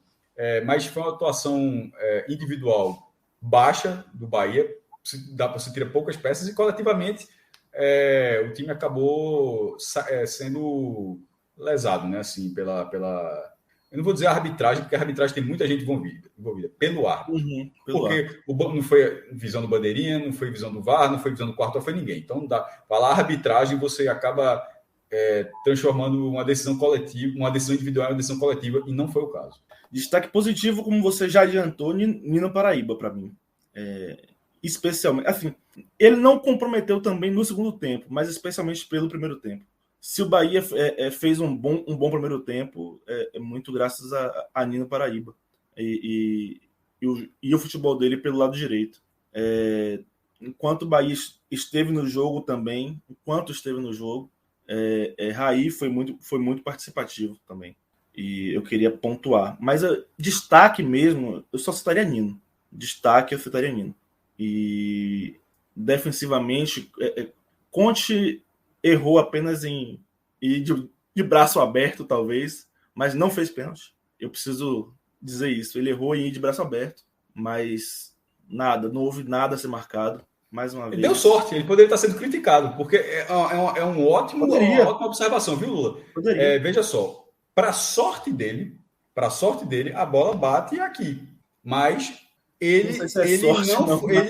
Mas foi uma atuação individual baixa do Bahia, você tira poucas peças, e coletivamente o time acabou sendo lesado, né? Assim, eu não vou dizer arbitragem, porque a arbitragem tem muita gente envolvida pelo árbitro. Porque não foi visão do Bandeirinha, não foi visão do VAR, não foi visão do quarto, não foi ninguém. Então, não dá. Falar arbitragem, você acaba transformando uma decisão coletiva, uma decisão individual em uma decisão coletiva, e não foi o caso. Destaque positivo, como você já adiantou, Nino Paraíba, para mim. Especialmente, assim, ele não comprometeu também no segundo tempo, mas especialmente pelo primeiro tempo. Se o Bahia fez um bom primeiro tempo, é muito graças a Nino Paraíba e o futebol dele pelo lado direito. Enquanto o Bahia esteve no jogo também, Raí foi muito participativo também. E eu queria pontuar. Mas destaque mesmo, eu só citaria Nino. E defensivamente, Conte errou apenas em ir de braço aberto, talvez, mas não fez pênalti. Eu preciso dizer isso. Ele errou em ir de braço aberto, mas não houve nada a ser marcado. Mais uma vez. Ele deu sorte, ele poderia estar sendo criticado, porque é uma ótima observação, viu, Lula? Veja só, para sorte dele, a bola bate aqui, mas ele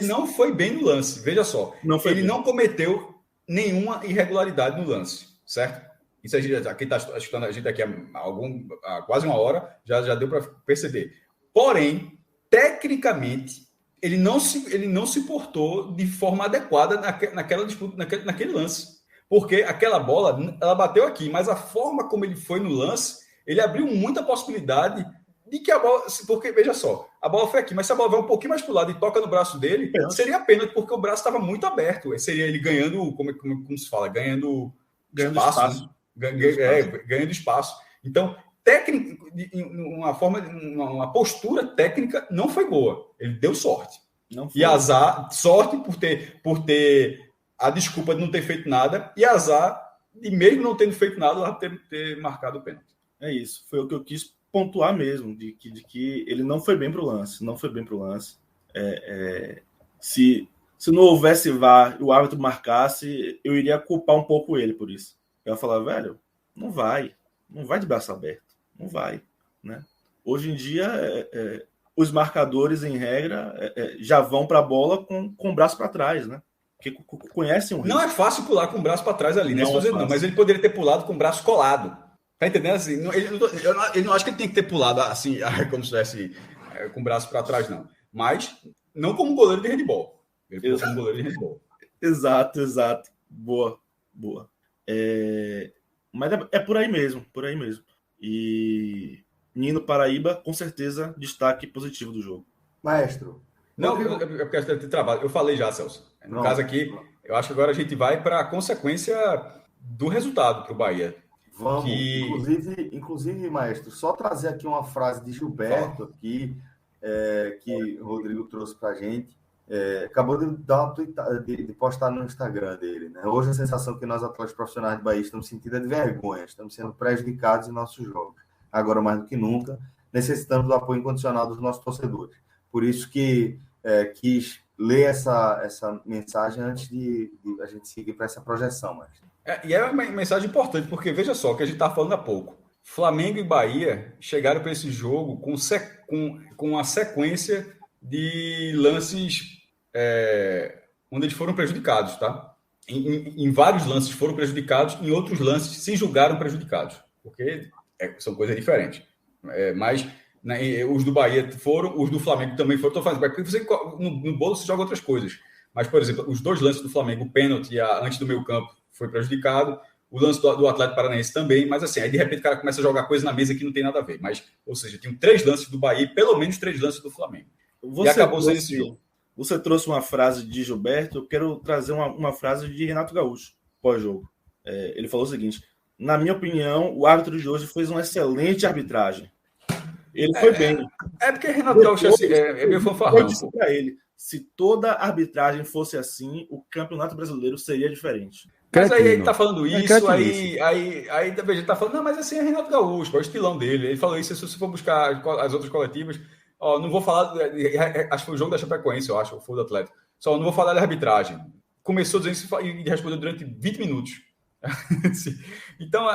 não foi bem no lance. Veja só, não cometeu nenhuma irregularidade no lance, certo? Isso quem está escutando a gente aqui há quase uma hora já deu para perceber. Porém, tecnicamente, ele não se portou de forma adequada naquela disputa, naquele lance. Porque aquela bola, ela bateu aqui, mas a forma como ele foi no lance, ele abriu muita possibilidade de que a bola... Porque, veja só, a bola foi aqui, mas se a bola vai um pouquinho mais para o lado e toca no braço dele, seria pênalti, porque o braço estava muito aberto. Seria ele ganhando, como se fala? Ganhando espaço. Ganhando espaço. Então, uma postura técnica não foi boa. Ele deu sorte. E azar, sorte por ter a desculpa de não ter feito nada, e azar de mesmo não tendo feito nada, ter marcado o pênalti. É isso. Foi o que eu quis pontuar mesmo, de que ele não foi bem para o lance. Se não houvesse VAR e o árbitro marcasse, eu iria culpar um pouco ele por isso. Eu ia falar, velho, não vai de braço aberto, não vai, né? Hoje em dia, os marcadores, em regra, já vão para a bola com o braço para trás, né? Porque conhecem o risco. Não é fácil pular com o braço para trás ali, né? Não, mas ele poderia ter pulado com o braço colado. Tá entendendo? Assim, ele não acho que ele tem que ter pulado assim, como se estivesse com o braço para trás, não. Mas não como goleiro de handball. Ele pulou como goleiro de handball. Exato. Boa. Mas é por aí mesmo. E Nino Paraíba, com certeza, destaque positivo do jogo. Maestro. Não, eu quero ter trabalho. Eu falei já, Celso. No caso aqui, eu acho que agora a gente vai para a consequência do resultado para o Bahia. Vamos. Inclusive, maestro, só trazer aqui uma frase de Gilberto aqui, que o Rodrigo trouxe para a gente. Acabou de postar no Instagram dele, né? Hoje a sensação que nós, atletas profissionais de Bahia, estamos sentindo é de vergonha, estamos sendo prejudicados em nossos jogos. Agora, mais do que nunca, necessitamos do apoio incondicional dos nossos torcedores. Por isso que quis ler essa mensagem antes de a gente seguir para essa projeção. E é uma mensagem importante, porque veja só, o que a gente estava falando há pouco. Flamengo e Bahia chegaram para esse jogo com uma sequência de lances onde eles foram prejudicados, tá? Em vários lances foram prejudicados, em outros lances se julgaram prejudicados, porque são coisas diferentes. Mas os do Bahia foram, os do Flamengo também foram. Estou falando, porque você, no bolo você joga outras coisas. Mas, por exemplo, os dois lances do Flamengo, o pênalti antes do meio campo foi prejudicado, o lance do Atlético Paranaense também, mas assim, aí de repente o cara começa a jogar coisa na mesa que não tem nada a ver. Mas, ou seja, tinham 3 lances do Bahia e pelo menos 3 lances do Flamengo. E acabou sendo esse jogo. Você trouxe uma frase de Gilberto, eu quero trazer uma frase de Renato Gaúcho, pós-jogo. Ele falou o seguinte: na minha opinião, o árbitro de hoje fez uma excelente arbitragem. Ele foi bem. Porque Renato Gaúcho é meio fanfarrão. Eu disse para ele, se toda arbitragem fosse assim, o Campeonato Brasileiro seria diferente. Mas aí ele tá falando isso, aí a gente tá falando, não, mas assim é Renato Gaúcho, é o estilão dele. Ele falou isso, se você for buscar as outras coletivas, não vou falar, acho que foi o jogo da Chapecoense, eu acho, foi o do Atlético. Só não vou falar da arbitragem. Começou dizendo isso e respondeu durante 20 minutos. Então,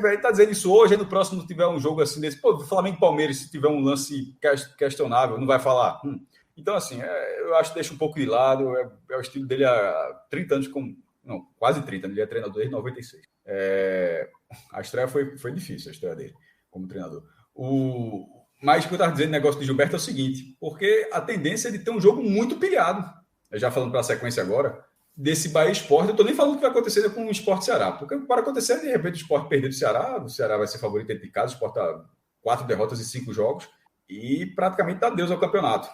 ele tá dizendo isso hoje, aí no próximo tiver um jogo assim desse, Flamengo e Palmeiras, se tiver um lance questionável, não vai falar. Então, assim, eu acho que deixa um pouco de lado, é o estilo dele há 30 anos, não, quase 30, ele é treinador desde 96. A estreia foi difícil, a estreia dele como treinador. Mas o que eu estava dizendo, o negócio de Gilberto é o seguinte, porque a tendência é de ter um jogo muito pilhado. Já falando para a sequência agora, desse Bahia Sport, eu estou nem falando o que vai acontecer com o Sport Ceará, porque para acontecer, de repente, o Sport perder do Ceará, o Ceará vai ser favorito dentro de casa, o Sport está 4 derrotas e 5 jogos, e praticamente dá Deus ao campeonato.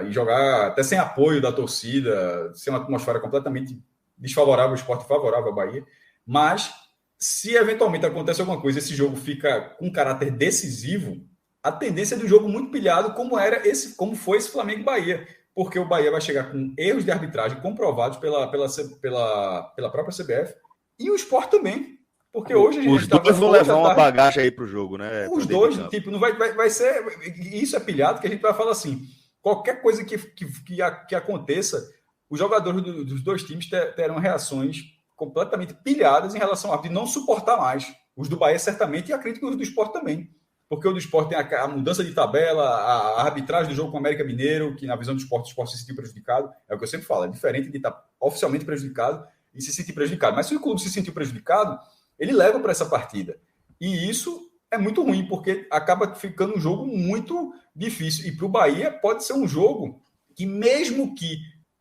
E jogar até sem apoio da torcida, sem uma atmosfera completamente desfavorável, o Sport favorável ao Bahia. Mas, se eventualmente acontece alguma coisa, esse jogo fica com caráter decisivo, a tendência é do jogo muito pilhado, como foi esse Flamengo e Bahia. Porque o Bahia vai chegar com erros de arbitragem comprovados pela própria CBF e o Sport também. Porque hoje a gente os dois vão levar uma bagagem aí pro jogo, né? Os dois, tipo, não vai ser. Isso é pilhado que a gente vai falar assim. Qualquer coisa que aconteça, os jogadores dos dois times terão reações completamente pilhadas em relação a de não suportar mais. Os do Bahia, certamente, e acredito que os do Sport também. Porque o do Sport tem a mudança de tabela, a arbitragem do jogo com o América Mineiro, que na visão do Sport, o Sport se sentiu prejudicado. É o que eu sempre falo, é diferente de estar oficialmente prejudicado e se sentir prejudicado. Mas se o clube se sentiu prejudicado, ele leva para essa partida. E isso é muito ruim, porque acaba ficando um jogo muito difícil. E para o Bahia pode ser um jogo que, mesmo que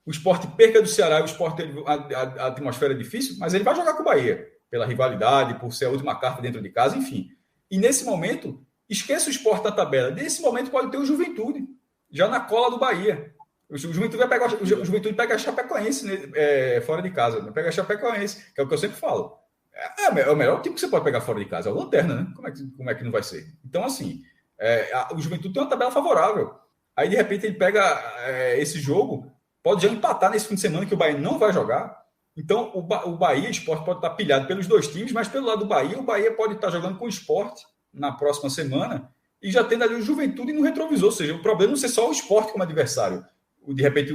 o Sport perca do Ceará e o Sport a atmosfera é difícil, mas ele vai jogar com o Bahia, pela rivalidade, por ser a última carta dentro de casa, enfim. E nesse momento, esqueça o Sport da tabela. Nesse momento pode ter o Juventude, já na cola do Bahia. O Juventude pega a Chapecoense fora de casa. Pega a Chapecoense, que é o que eu sempre falo. É o melhor time que você pode pegar fora de casa, é o Lanterna, né? Como é que não vai ser? Então, assim, o Juventude tem uma tabela favorável. Aí, de repente, ele pega esse jogo, pode já empatar nesse fim de semana que o Bahia não vai jogar. Então, o Bahia, o Sport pode estar pilhado pelos dois times, mas pelo lado do Bahia, o Bahia pode estar jogando com o Sport na próxima semana e já tendo ali o Juventude no retrovisor. Ou seja, o problema não ser só o Sport como adversário. De repente,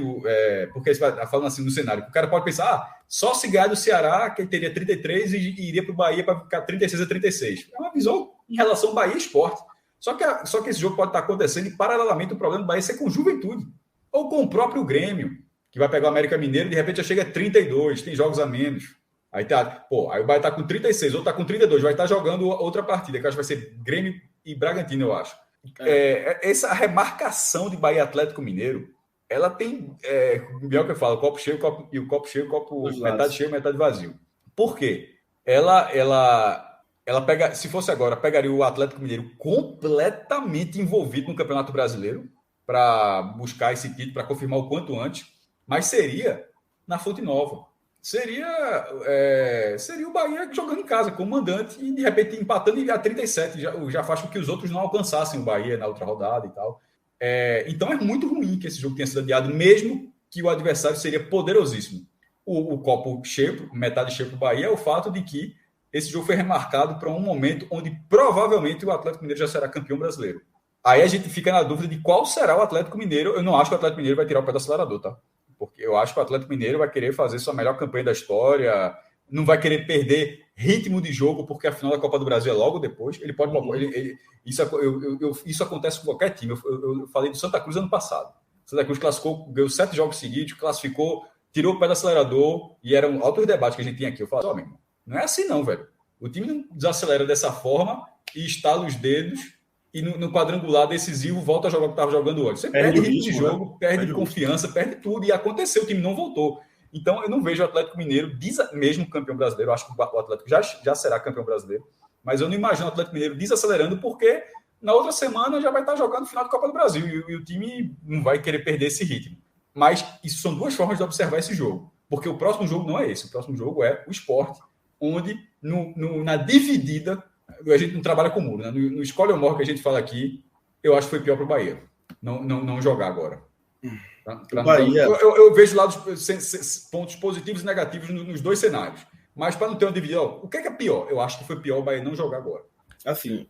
porque você vai falando assim no cenário, o cara pode pensar, só se ganhar do Ceará, que ele teria 33 e iria para o Bahia para ficar 36-36. É uma visão em relação ao Bahia e Sport. Só que esse jogo pode estar acontecendo e, paralelamente, o problema do Bahia é ser com o Juventude ou com o próprio Grêmio, que vai pegar o América Mineiro e de repente já chega a 32, tem jogos a menos. Aí o Bahia está com 36, ou está com 32, vai estar jogando outra partida, que eu acho que vai ser Grêmio e Bragantino, eu acho. Essa remarcação de Bahia Atlético Mineiro, ela tem, melhor que eu falo, copo cheio, copo metade cheio, metade vazio. Por quê? Ela pega, se fosse agora, pegaria o Atlético Mineiro completamente envolvido no Campeonato Brasileiro para buscar esse título, para confirmar o quanto antes, mas seria na Fonte Nova. seria o Bahia jogando em casa, como mandante, e de repente empatando e a 37 já faz com que os outros não alcançassem o Bahia na outra rodada e tal. Então é muito ruim que esse jogo tenha sido adiado, mesmo que o adversário seria poderosíssimo. O copo cheio, metade cheio para o Bahia, é o fato de que esse jogo foi remarcado para um momento onde provavelmente o Atlético Mineiro já será campeão brasileiro. Aí a gente fica na dúvida de qual será o Atlético Mineiro. Eu não acho que o Atlético Mineiro vai tirar o pé do acelerador, tá? Porque eu acho que o Atlético Mineiro vai querer fazer sua melhor campanha da história, não vai querer perder ritmo de jogo, porque a final da Copa do Brasil é logo depois. Ele pode. Isso acontece com qualquer time. Eu falei do Santa Cruz ano passado. Santa Cruz classificou, ganhou 7 jogos seguidos, classificou, tirou o pé do acelerador, e eram altos debates que a gente tinha aqui. Eu falei, meu irmão, não é assim não, velho. O time não desacelera dessa forma e estala os dedos e no quadrangular decisivo volta a jogar o que estava jogando antes. Você perde ritmo de jogo, né? perde confiança, perde tudo, e aconteceu, o time não voltou. Então eu não vejo o Atlético Mineiro, mesmo campeão brasileiro, eu acho que o Atlético já será campeão brasileiro, mas eu não imagino o Atlético Mineiro desacelerando, porque na outra semana já vai estar jogando o final da Copa do Brasil, e o time não vai querer perder esse ritmo. Mas isso são duas formas de observar esse jogo, porque o próximo jogo não é esse, o próximo jogo é o Sport, onde na dividida, a gente não trabalha com muro, né? No escolhe ou morre que a gente fala aqui, eu acho que foi pior para o Bahia não jogar agora. Bahia... eu vejo lá pontos positivos e negativos nos dois cenários, mas para não ter uma dividida, o que é pior? Eu acho que foi pior o Bahia não jogar agora. Assim,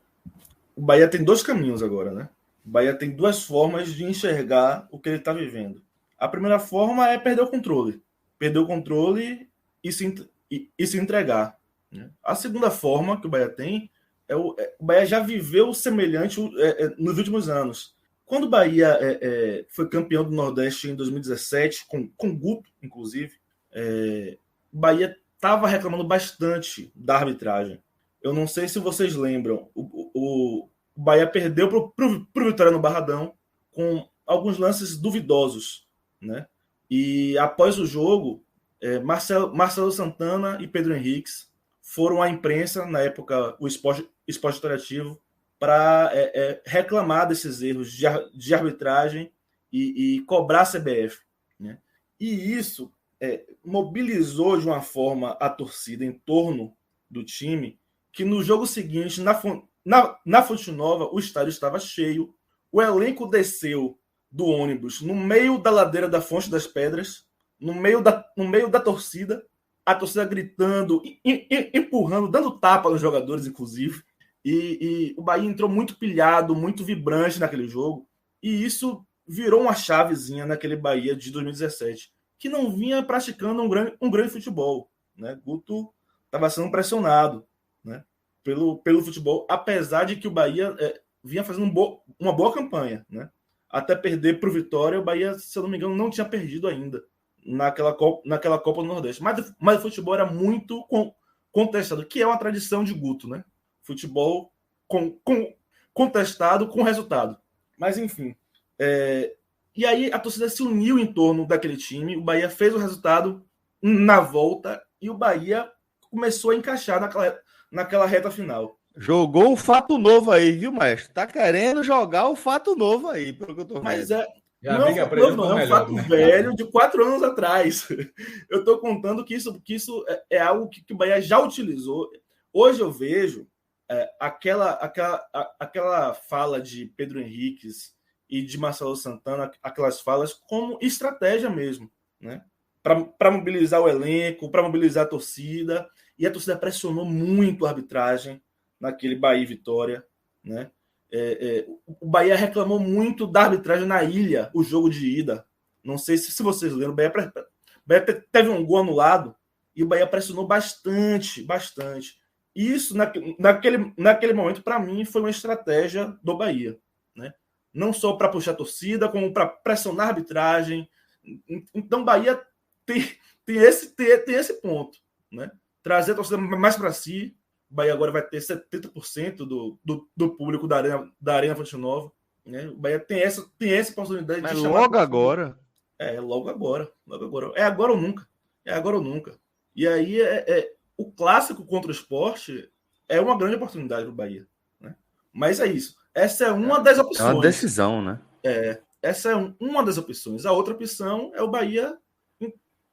o Bahia tem 2 caminhos agora, né? O Bahia tem 2 formas de enxergar o que ele está vivendo. A primeira forma é perder o controle. Perder o controle e se entregar. A segunda forma que o Bahia tem o Bahia já viveu semelhante nos últimos anos. Quando o Bahia foi campeão do Nordeste em 2017, com Guto, inclusive, o Bahia estava reclamando bastante da arbitragem. Eu não sei se vocês lembram, o Bahia perdeu para o Vitória no Barradão com alguns lances duvidosos, né? E após o jogo, Marcelo Santana e Pedro Henriques foram à imprensa, na época o Esporte Interativo, para reclamar desses erros de arbitragem e cobrar a CBF, né? E isso mobilizou de uma forma a torcida em torno do time, que no jogo seguinte, na Fonte Nova, o estádio estava cheio, o elenco desceu do ônibus no meio da ladeira da Fonte das Pedras, no meio da torcida, a torcida gritando, empurrando, dando tapa nos jogadores, inclusive. E o Bahia entrou muito pilhado, muito vibrante naquele jogo. E isso virou uma chavezinha naquele Bahia de 2017, que não vinha praticando um grande futebol, né? Guto estava sendo pressionado, né, pelo futebol, apesar de que o Bahia vinha fazendo uma boa campanha, né? Até perder para o Vitória, o Bahia, se eu não me engano, não tinha perdido ainda naquela Copa do Nordeste. Mas o futebol era muito contestado, que é uma tradição de Guto, né? Futebol contestado com resultado. Mas, enfim. E aí a torcida se uniu em torno daquele time, o Bahia fez o resultado na volta e o Bahia começou a encaixar naquela reta final. Jogou o fato novo aí, viu, maestro? Tá querendo jogar o fato novo aí, pelo que eu tô vendo. Mas não é um fato velho de 4 anos atrás. Eu tô contando que isso é algo que o Bahia já utilizou. Hoje eu vejo aquela fala de Pedro Henriques e de Marcelo Santana, aquelas falas como estratégia mesmo, né? Para mobilizar o elenco, para mobilizar a torcida. E a torcida pressionou muito a arbitragem naquele Bahia e Vitória, né? O Bahia reclamou muito da arbitragem na Ilha, o jogo de ida. Não sei se vocês lembram, o Bahia teve um gol anulado e o Bahia pressionou bastante. E isso, naquele momento, para mim, foi uma estratégia do Bahia, né? Não só para puxar a torcida, como para pressionar a arbitragem. Então, o Bahia tem esse ponto, né? Trazer a torcida mais para si. O Bahia agora vai ter 70% do público da Arena Fonte Nova, né? O Bahia tem essa oportunidade. Mas de chamar logo agora. Logo agora. É agora ou nunca. E aí o clássico contra o Sport é uma grande oportunidade para o Bahia, né? Mas é isso. Essa é uma das opções. É uma decisão, né? Essa é uma das opções. A outra opção é o Bahia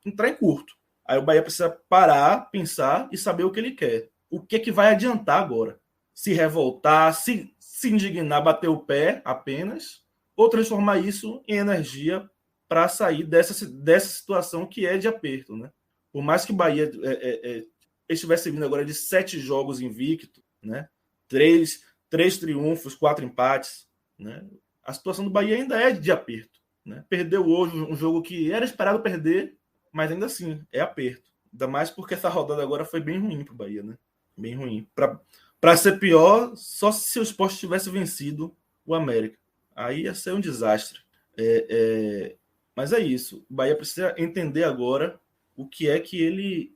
entrar em curto, Aí o Bahia precisa parar, pensar e saber o que ele quer. O que é que vai adiantar agora? Se revoltar, se indignar, bater o pé apenas, ou transformar isso em energia para sair dessa situação que é de aperto, né? Por mais que o Bahia estivesse vindo agora de 7 jogos invicto, né? 3 triunfos, 4 empates, né? A situação do Bahia ainda é de aperto, né? Perdeu hoje um jogo que era esperado perder, mas ainda assim é aperto. Ainda mais porque essa rodada agora foi bem ruim para o Bahia, né? Bem ruim. Para ser pior, só se o Sport tivesse vencido o América. Aí ia ser um desastre. Mas é isso. O Bahia precisa entender agora o que é que ele...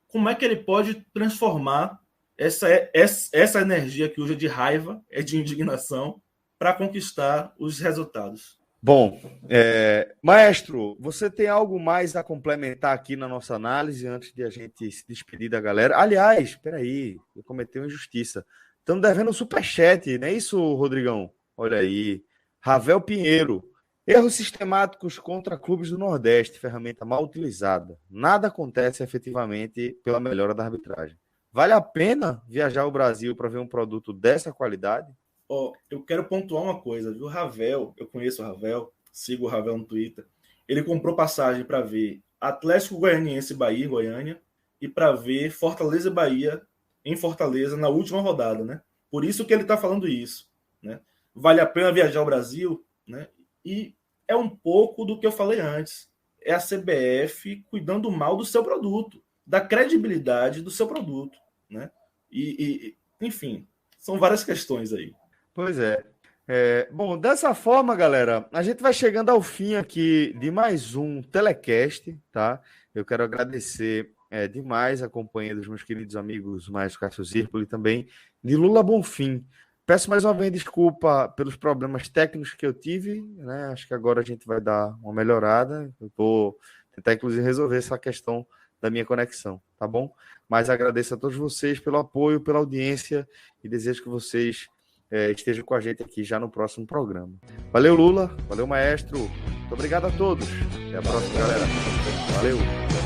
como é que ele pode transformar essa energia que hoje é de raiva, é de indignação, para conquistar os resultados. Bom, Maestro, você tem algo mais a complementar aqui na nossa análise antes de a gente se despedir da galera? Aliás, peraí, eu cometi uma injustiça. Estamos devendo um superchat, não é isso, Rodrigão? Olha aí. Ravel Pinheiro. Erros sistemáticos contra clubes do Nordeste, ferramenta mal utilizada. Nada acontece efetivamente pela melhora da arbitragem. Vale a pena viajar ao Brasil para ver um produto dessa qualidade? Eu quero pontuar uma coisa, viu? Ravel, eu conheço o Ravel, sigo o Ravel no Twitter. Ele comprou passagem para ver Atlético Goianiense Bahia em Goiânia e para ver Fortaleza e Bahia em Fortaleza na última rodada, né? Por isso que ele está falando isso, né? Vale a pena viajar ao Brasil, né? E é um pouco do que eu falei antes. É a CBF cuidando mal do seu produto, da credibilidade do seu produto, né? Enfim, são várias questões aí. Pois é. Bom, dessa forma, galera, a gente vai chegando ao fim aqui de mais um telecast, tá? Eu quero agradecer demais a companhia dos meus queridos amigos Maestro Cássio Zirpoli e também de Lula Bonfim. Peço mais uma vez desculpa pelos problemas técnicos que eu tive, né? Acho que agora a gente vai dar uma melhorada. Eu vou tentar, inclusive, resolver essa questão da minha conexão, tá bom? Mas agradeço a todos vocês pelo apoio, pela audiência e desejo que vocês estejam com a gente aqui já no próximo programa. Valeu, Lula. Valeu, Maestro. Muito obrigado a todos. Até a próxima, galera. Valeu.